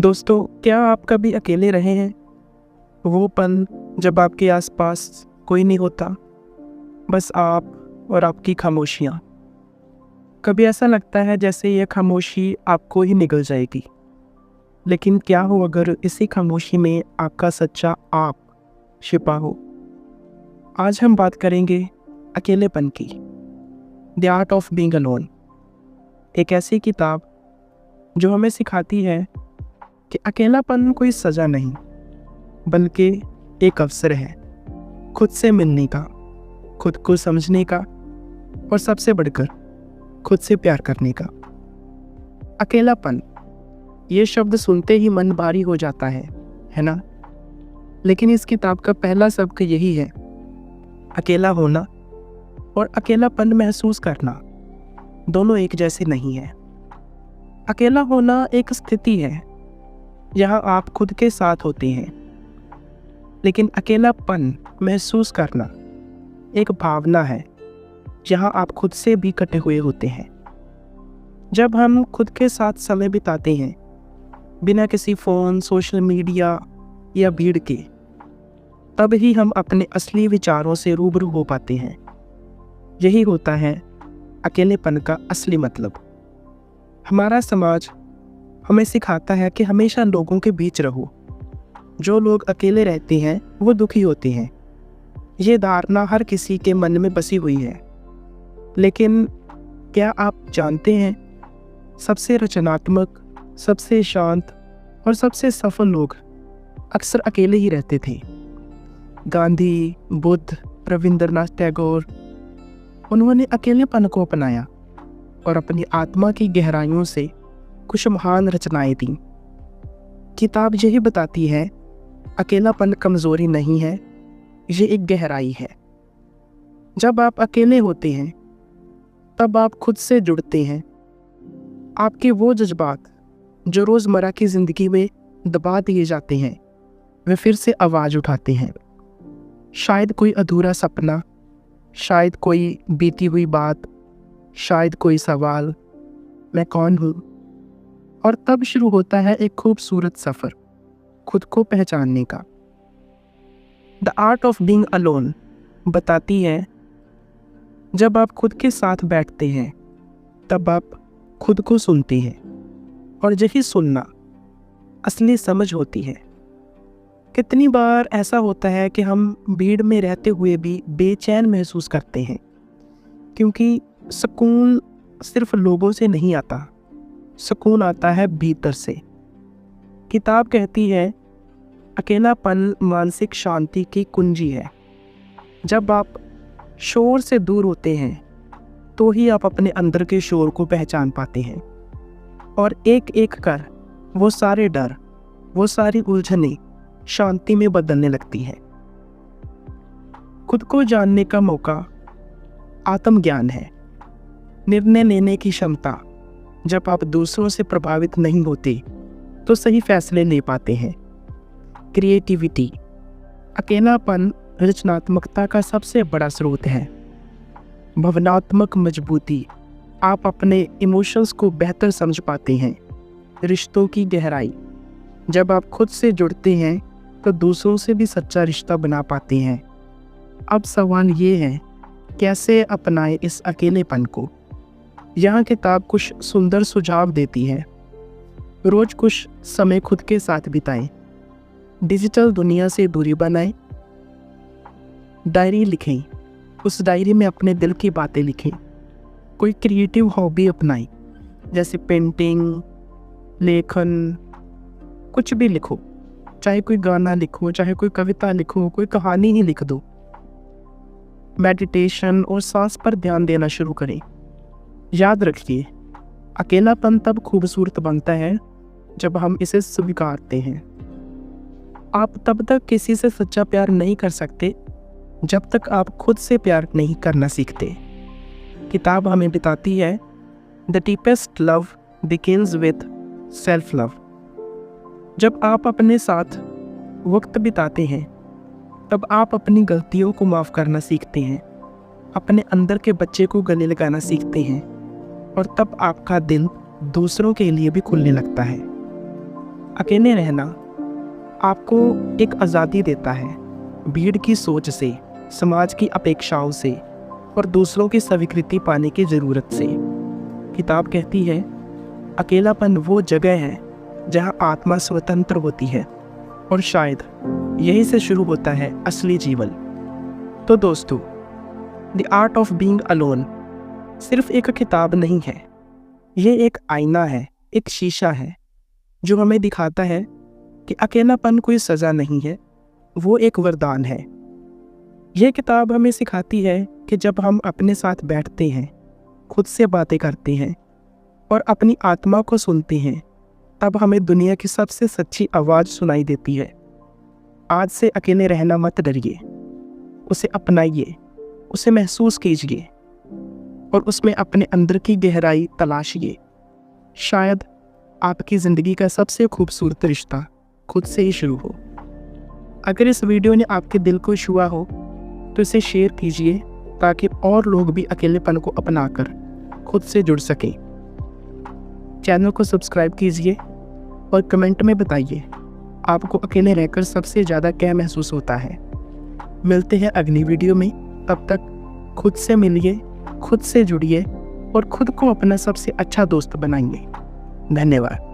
दोस्तों, क्या आप कभी अकेले रहे हैं? वो पल जब आपके आसपास कोई नहीं होता, बस आप और आपकी खामोशियाँ। कभी ऐसा लगता है जैसे ये खामोशी आपको ही निगल जाएगी। लेकिन क्या हो अगर इसी खामोशी में आपका सच्चा आप छिपा हो? आज हम बात करेंगे अकेलेपन की, the art of being alone. एक ऐसी किताब जो हमें सिखाती है कि अकेलापन कोई सज़ा नहीं, बल्कि एक अवसर है खुद से मिलने का, खुद को समझने का और सबसे बढ़कर खुद से प्यार करने का। अकेलापन, ये शब्द सुनते ही मन भारी हो जाता है ना? लेकिन इस किताब का पहला सबक यही है, अकेला होना और अकेलापन महसूस करना दोनों एक जैसे नहीं है। अकेला होना एक स्थिति है, यहाँ आप खुद के साथ होते हैं। लेकिन अकेलापन महसूस करना एक भावना है, जहाँ आप खुद से भी कटे हुए होते हैं। जब हम खुद के साथ समय बिताते हैं, बिना किसी फ़ोन, सोशल मीडिया या भीड़ के, तब ही हम अपने असली विचारों से रूबरू हो पाते हैं। यही होता है अकेलेपन का असली मतलब। हमारा समाज हमें सिखाता है कि हमेशा लोगों के बीच रहो। जो लोग अकेले रहते हैं वो दुखी होते हैं। ये धारणा हर किसी के मन में बसी हुई है। लेकिन क्या आप जानते हैं, सबसे रचनात्मक, सबसे शांत और सबसे सफल लोग अक्सर अकेले ही रहते थे। गांधी, बुद्ध, रविंद्रनाथ टैगोर, उन्होंने अकेलेपन को अपनाया और अपनी आत्मा की गहराइयों से कुछ महान रचनाएं दी। किताब यही बताती है, अकेलापन कमज़ोरी नहीं है, ये एक गहराई है। जब आप अकेले होते हैं, तब आप खुद से जुड़ते हैं। आपके वो जज्बात जो रोज़मर्रा की ज़िंदगी में दबा दिए जाते हैं, वे फिर से आवाज़ उठाते हैं। शायद कोई अधूरा सपना, शायद कोई बीती हुई बात, शायद कोई सवाल, मैं कौन हूँ? और तब शुरू होता है एक खूबसूरत सफ़र खुद को पहचानने का। The art of being alone बताती है, जब आप खुद के साथ बैठते हैं, तब आप खुद को सुनते हैं, और यही सुनना असली समझ होती है। कितनी बार ऐसा होता है कि हम भीड़ में रहते हुए भी बेचैन महसूस करते हैं, क्योंकि सुकून सिर्फ लोगों से नहीं आता, सुकून आता है भीतर से। किताब कहती है, अकेलापन मानसिक शांति की कुंजी है। जब आप शोर से दूर होते हैं, तो ही आप अपने अंदर के शोर को पहचान पाते हैं, और एक एक कर वो सारे डर, वो सारी उलझनें शांति में बदलने लगती हैं। खुद को जानने का मौका आत्मज्ञान है, निर्णय लेने की क्षमता। जब आप दूसरों से प्रभावित नहीं होते, तो सही फैसले ले पाते हैं। क्रिएटिविटी, अकेलापन रचनात्मकता का सबसे बड़ा स्रोत है। भावनात्मक मजबूती, आप अपने इमोशंस को बेहतर समझ पाते हैं। रिश्तों की गहराई, जब आप खुद से जुड़ते हैं, तो दूसरों से भी सच्चा रिश्ता बना पाते हैं। अब सवाल ये है, कैसे अपनाएं इस अकेलेपन को? यहाँ किताब कुछ सुंदर सुझाव देती है। रोज कुछ समय खुद के साथ बिताएं। डिजिटल दुनिया से दूरी बनाएं। डायरी लिखें, उस डायरी में अपने दिल की बातें लिखें। कोई क्रिएटिव हॉबी अपनाएं, जैसे पेंटिंग, लेखन, कुछ भी लिखो। चाहे कोई गाना लिखो, चाहे कोई कविता लिखो, कोई कहानी ही लिख दो। मेडिटेशन और सांस पर ध्यान देना शुरू करें। याद रखिए, अकेलापन तब खूबसूरत बनता है जब हम इसे स्वीकारते हैं। आप तब तक किसी से सच्चा प्यार नहीं कर सकते जब तक आप खुद से प्यार नहीं करना सीखते। किताब हमें बताती है, the deepest love begins with self love. जब आप अपने साथ वक्त बिताते हैं, तब आप अपनी गलतियों को माफ़ करना सीखते हैं, अपने अंदर के बच्चे को गले लगाना सीखते हैं, और तब आपका दिल दूसरों के लिए भी खुलने लगता है। अकेले रहना आपको एक आज़ादी देता है, भीड़ की सोच से, समाज की अपेक्षाओं से और दूसरों की स्वीकृति पाने की ज़रूरत से। किताब कहती है, अकेलापन वो जगह है जहाँ आत्मा स्वतंत्र होती है और शायद यहीं से शुरू होता है असली जीवन। तो दोस्तों, the art of being alone सिर्फ एक किताब नहीं है, ये एक आईना है, एक शीशा है जो हमें दिखाता है कि अकेलापन कोई सज़ा नहीं है, वो एक वरदान है। यह किताब हमें सिखाती है कि जब हम अपने साथ बैठते हैं, खुद से बातें करते हैं और अपनी आत्मा को सुनते हैं, तब हमें दुनिया की सबसे सच्ची आवाज़ सुनाई देती है। आज से अकेले रहना मत डरिए, उसे अपनाइए, उसे महसूस कीजिए और उसमें अपने अंदर की गहराई तलाशिए। शायद आपकी ज़िंदगी का सबसे खूबसूरत रिश्ता खुद से ही शुरू हो। अगर इस वीडियो ने आपके दिल को छुआ हो तो इसे शेयर कीजिए ताकि और लोग भी अकेलेपन को अपनाकर खुद से जुड़ सकें। चैनल को सब्सक्राइब कीजिए और कमेंट में बताइए आपको अकेले रहकर सबसे ज़्यादा क्या महसूस होता है। मिलते हैं अगली वीडियो में, तब तक खुद से मिलिए, खुद से जुड़िए और खुद को अपना सबसे अच्छा दोस्त बनाइए। धन्यवाद।